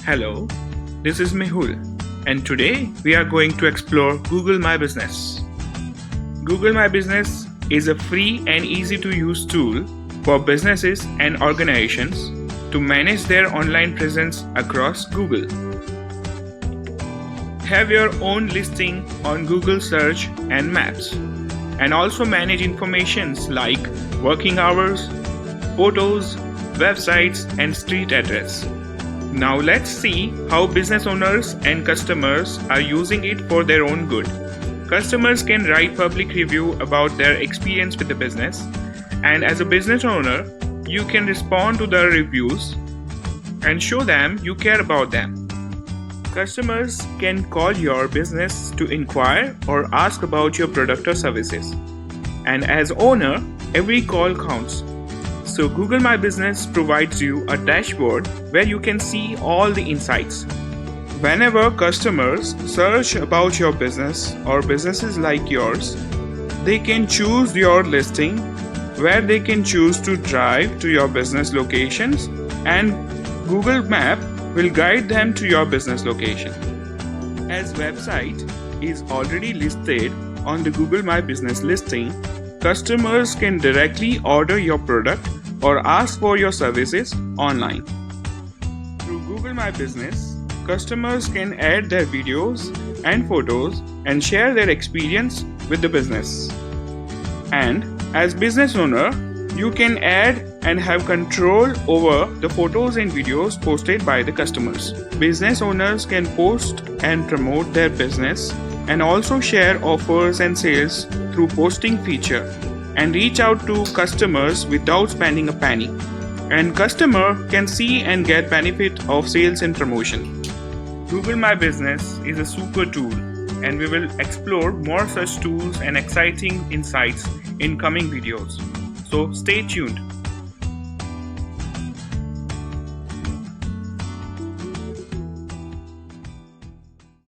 Hello, this is Mehul, and today we are going to explore Google My Business. Google My Business is a free and easy to use tool for businesses and organizations to manage their online presence across Google. Have your own listing on Google Search and Maps, and also manage informations like working hours, photos, websites, and street address. Now let's see how business owners and customers are using it for their own good. Customers can write public review about their experience with the business, and as a business owner, you can respond to the reviews and show them you care about them. Customers can call your business to inquire or ask about your product or services. And as owner, every call counts. So Google My Business provides you a dashboard where you can see all the insights. Whenever customers search about your business or businesses like yours, they can choose your listing where they can choose to drive to your business locations, and Google Map will guide them to your business location. As website is already listed on the Google My Business listing, customers can directly order your product or ask for your services online. Through Google My Business, customers can add their videos and photos and share their experience with the business. And as business owner, you can add and have control over the photos and videos posted by the customers. Business owners can post and promote their business and also share offers and sales through posting feature, and reach out to customers without spending a penny. And customer can see and get benefit of sales and promotion. Google My Business is a super tool, and we will explore more such tools and exciting insights in coming videos. So stay tuned.